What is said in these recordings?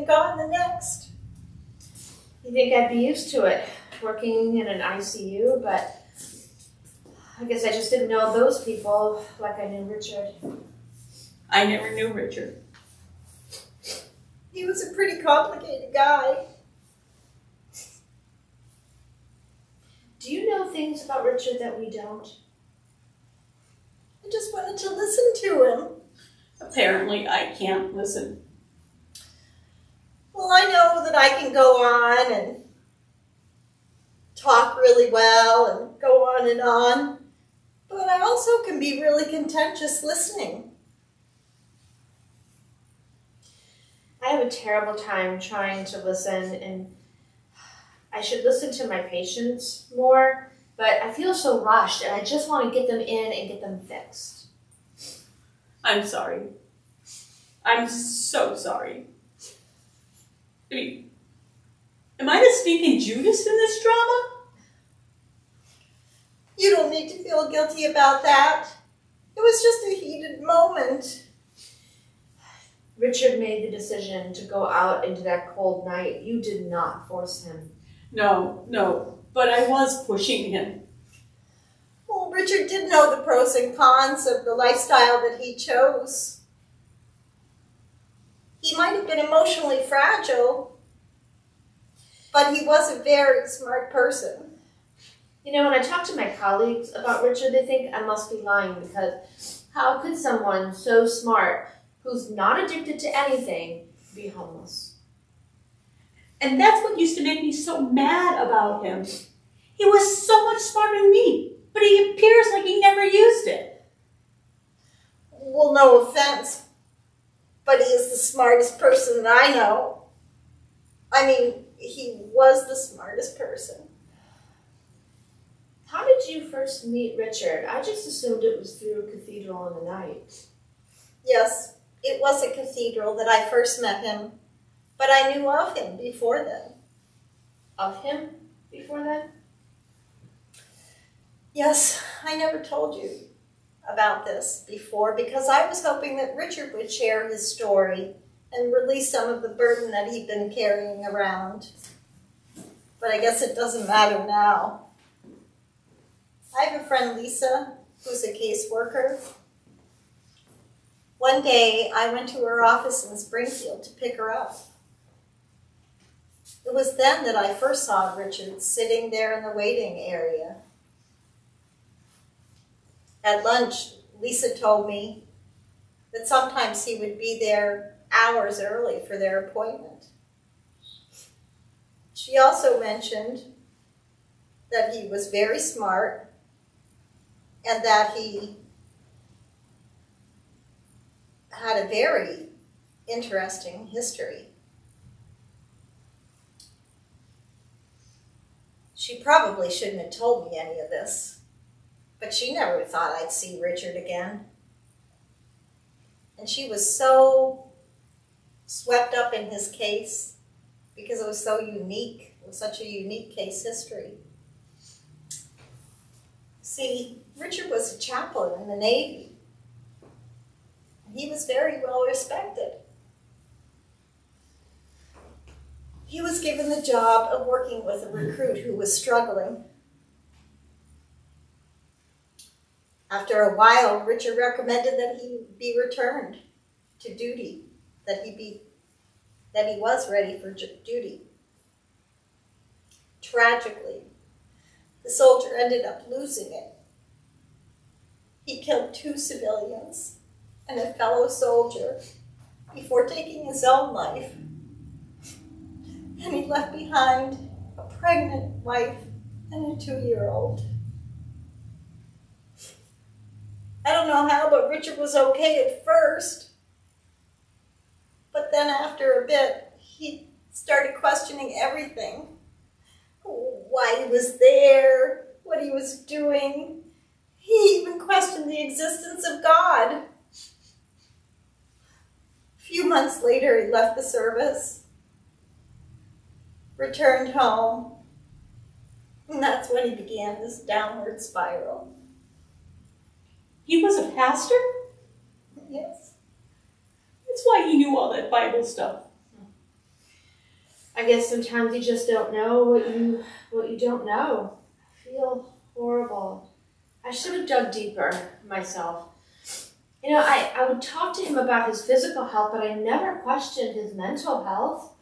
and gone the next. You think I'd be used to it, working in an ICU, but I guess I just didn't know those people like I knew Richard. I never knew Richard. He was a pretty complicated guy. Do you know things about Richard that we don't? I just wanted to listen to him. Apparently, I can't listen. Well, I know that I can go on and talk really well and go on, but I also can be really contentious listening. I have a terrible time trying to listen, and I should listen to my patients more, but I feel so rushed, and I just want to get them in and get them fixed. I'm sorry. I'm so sorry. I mean, am I the stinking Judas in this drama? You don't need to feel guilty about that. It was just a heated moment. Richard made the decision to go out into that cold night. You did not force him. No, but I was pushing him. Well, Richard did know the pros and cons of the lifestyle that he chose. He might have been emotionally fragile, but he was a very smart person. You know, when I talk to my colleagues about Richard, they think I must be lying because how could someone so smart, who's not addicted to anything, be homeless? And that's what used to make me so mad about him. He was so much smarter than me, but he appears like he never used it. Well, no offense, but he is the smartest person that I know. I mean, he was the smartest person. How did you first meet Richard? I just assumed it was through a cathedral in the night. Yes, it was a cathedral that I first met him, but I knew of him before then. Of him before then? Yes, I never told you about this before because I was hoping that Richard would share his story and release some of the burden that he'd been carrying around. But I guess it doesn't matter now. I have a friend, Lisa, who's a caseworker. One day, I went to her office in Springfield to pick her up. It was then that I first saw Richard sitting there in the waiting area. At lunch, Lisa told me that sometimes he would be there hours early for their appointment. She also mentioned that he was very smart and that he had a very interesting history. She probably shouldn't have told me any of this, but she never thought I'd see Richard again. And she was so swept up in his case because it was so unique. It was such a unique case history. See, Richard was a chaplain in the Navy. He was very well respected. He was given the job of working with a recruit who was struggling. After a while, Richard recommended that he be returned to duty, that he was ready for duty. Tragically, the soldier ended up losing it. He killed 2 civilians and a fellow soldier before taking his own life. And he left behind a pregnant wife and a 2-year-old. I don't know how, but Richard was okay at first. But then after a bit, he started questioning everything. Why he was there, what he was doing. He even questioned the existence of God. A few months later, he left the service, returned home, and that's when he began this downward spiral. He was a pastor? Yes. That's why he knew all that Bible stuff. I guess sometimes you just don't know what you don't know. I feel horrible. I should have dug deeper myself. You know, I would talk to him about his physical health, but I never questioned his mental health.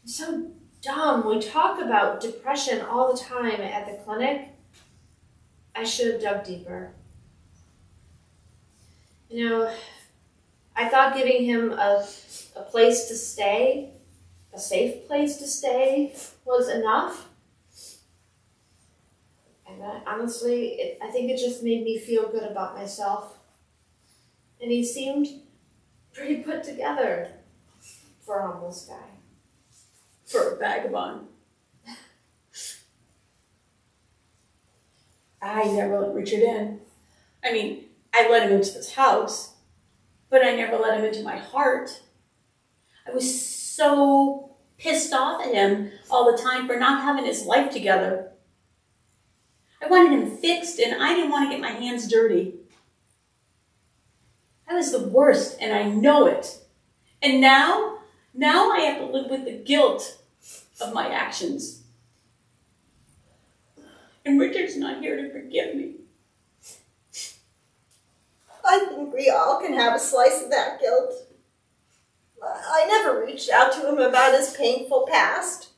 I'm so dumb. We talk about depression all the time at the clinic. I should have dug deeper. You know, I thought giving him a place to stay, a safe place to stay, was enough. And honestly, I think it just made me feel good about myself. And he seemed pretty put together for a homeless guy. For a vagabond. I never let Richard in. I mean, I let him into this house, but I never let him into my heart. I was so pissed off at him all the time for not having his life together. I wanted him fixed, and I didn't want to get my hands dirty. I was the worst, and I know it. And now I have to live with the guilt of my actions. And Richard's not here to forgive me. I think we all can have a slice of that guilt. I never reached out to him about his painful past.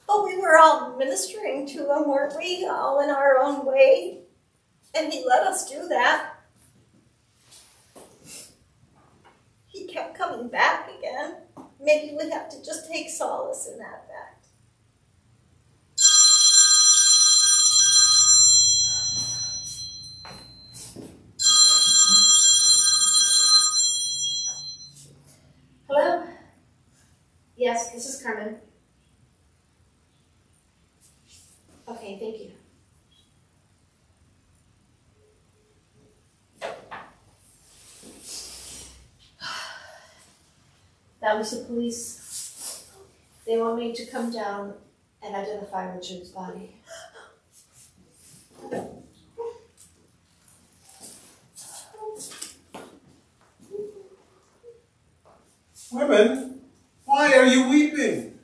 But we were all ministering to him, weren't we? All in our own way. And he let us do that. He kept coming back again. Maybe we have to just take solace in that fact. Hello? Yes, this is Carmen. Okay, thank you. That was the police. They want me to come down and identify Richard's body. Women, why are you weeping?